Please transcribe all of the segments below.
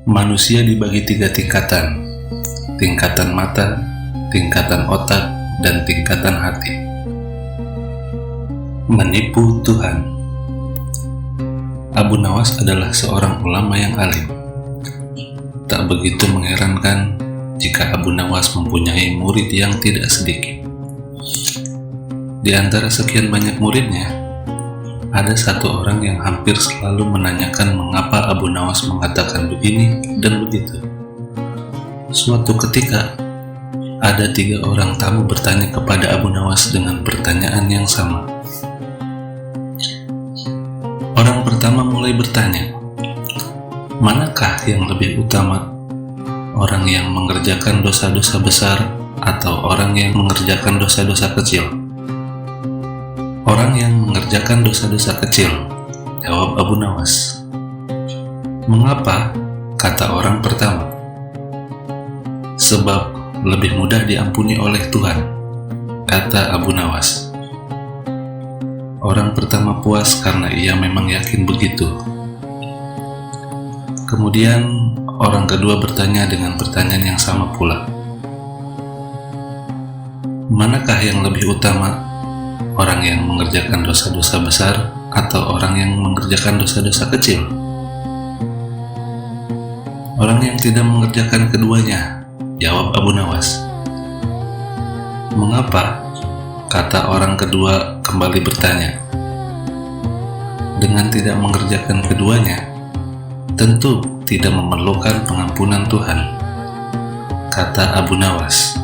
Manusia dibagi 3 tingkatan: tingkatan mata, tingkatan otak, dan tingkatan hati. Menipu Tuhan. Abu Nawas adalah seorang ulama yang alim. Tak begitu mengherankan jika Abu Nawas mempunyai murid yang tidak sedikit. Di antara sekian banyak muridnya, ada satu orang yang hampir selalu menanyakan mengapa Abu Nawas mengatakan begini dan begitu. Suatu ketika, ada 3 orang tamu bertanya kepada Abu Nawas dengan pertanyaan yang sama. Orang pertama mulai bertanya, manakah yang lebih utama, orang yang mengerjakan dosa-dosa besar atau orang yang mengerjakan dosa-dosa kecil? Orang yang mengerjakan dosa-dosa kecil, jawab Abu Nawas. Mengapa? Kata orang pertama. Sebab lebih mudah diampuni oleh Tuhan, kata Abu Nawas. Orang pertama puas karena ia memang yakin begitu. Kemudian orang kedua bertanya dengan pertanyaan yang sama pula. Manakah yang lebih utama, orang yang mengerjakan dosa-dosa besar atau orang yang mengerjakan dosa-dosa kecil? Orang yang tidak mengerjakan keduanya, jawab Abu Nawas. Mengapa? Kata orang kedua kembali bertanya. Dengan tidak mengerjakan keduanya, tentu tidak memerlukan pengampunan Tuhan, kata Abu Nawas.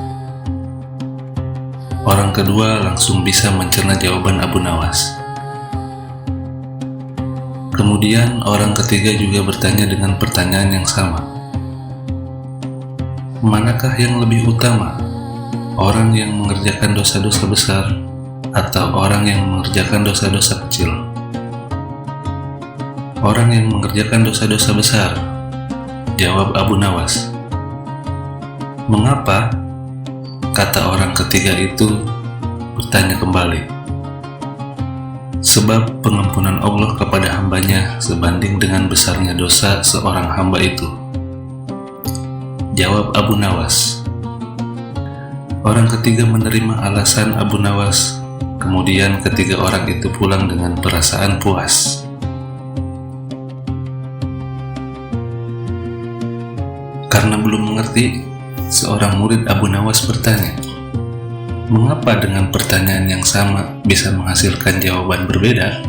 Orang kedua langsung bisa mencerna jawaban Abu Nawas. Kemudian orang ketiga juga bertanya dengan pertanyaan yang sama. Manakah yang lebih utama, orang yang mengerjakan dosa-dosa besar atau orang yang mengerjakan dosa-dosa kecil? Orang yang mengerjakan dosa-dosa besar, jawab Abu Nawas. Mengapa? Kata orang ketiga itu bertanya kembali. Sebab pengampunan Allah kepada hambanya sebanding dengan besarnya dosa seorang hamba itu, jawab Abu Nawas. Orang ketiga menerima alasan Abu Nawas. Kemudian ketiga orang itu pulang dengan perasaan puas. Karena belum mengerti, seorang murid Abu Nawas bertanya, mengapa dengan pertanyaan yang sama bisa menghasilkan jawaban berbeda?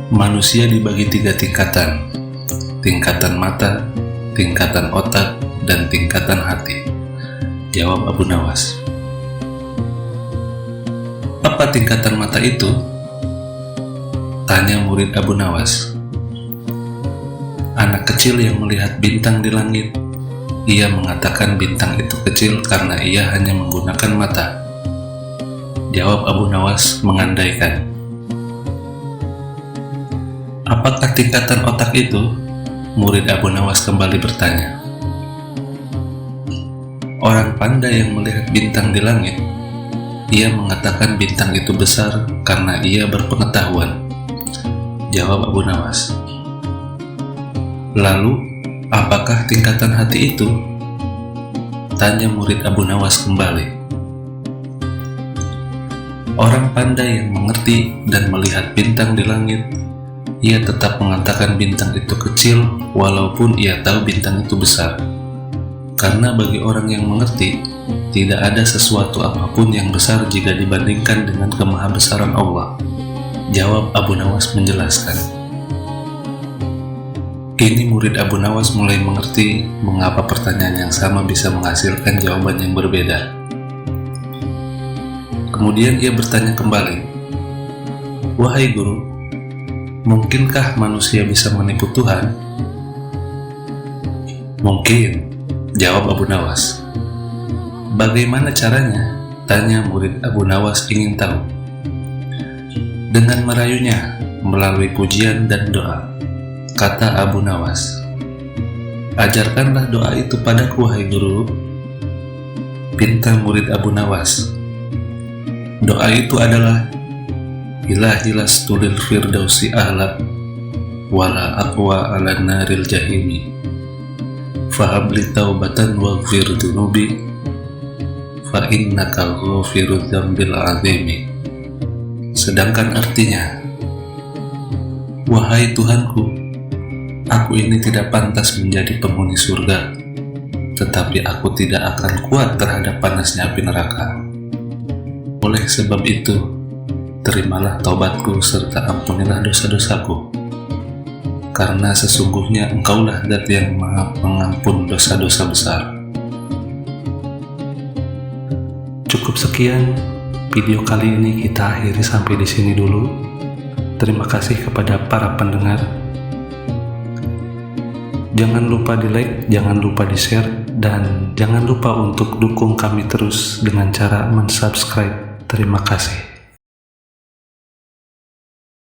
Manusia dibagi 3 tingkatan: tingkatan mata, tingkatan otak, dan tingkatan hati, jawab Abu Nawas. Apa tingkatan mata itu? Tanya murid Abu Nawas. Anak kecil yang melihat bintang di langit, ia mengatakan bintang itu kecil karena ia hanya menggunakan mata, jawab Abu Nawas mengandaikan. Apakah tingkatan otak itu? Murid Abu Nawas kembali bertanya. Orang pandai yang melihat bintang di langit, ia mengatakan bintang itu besar karena ia berpengetahuan, jawab Abu Nawas. Lalu, apakah tingkatan hati itu? Tanya murid Abu Nawas kembali. Orang pandai yang mengerti dan melihat bintang di langit, ia tetap mengatakan bintang itu kecil walaupun ia tahu bintang itu besar. Karena bagi orang yang mengerti, tidak ada sesuatu apapun yang besar jika dibandingkan dengan kemahabesaran Allah, jawab Abu Nawas menjelaskan. Kini murid Abu Nawas mulai mengerti mengapa pertanyaan yang sama bisa menghasilkan jawaban yang berbeda. Kemudian ia bertanya kembali, wahai guru, mungkinkah manusia bisa menipu Tuhan? Mungkin, jawab Abu Nawas. Bagaimana caranya? Tanya murid Abu Nawas ingin tahu. Dengan merayunya melalui pujian dan doa, kata Abu Nawas. Ajarkanlah doa itu padaku, wahai guru, pinta murid Abu Nawas. Doa itu adalah Ilahi lastulil firdausi ahla wala aqwa ala naril jahimi fahabli taubatan waghfir dunubi fa innaka ghafirudz dzambil azimi. Sedangkan artinya, wahai Tuhanku, aku ini tidak pantas menjadi penghuni surga, tetapi aku tidak akan kuat terhadap panasnya api neraka. Oleh sebab itu, terimalah taubatku serta ampunilah dosa-dosaku, karena sesungguhnya Engkaulah Zat yang Maha Pengampun dosa-dosa besar. Cukup sekian video kali ini, kita akhiri sampai di sini dulu. Terima kasih kepada para pendengar. Jangan lupa di like, jangan lupa di share, dan jangan lupa untuk dukung kami terus dengan cara mensubscribe. Terima kasih.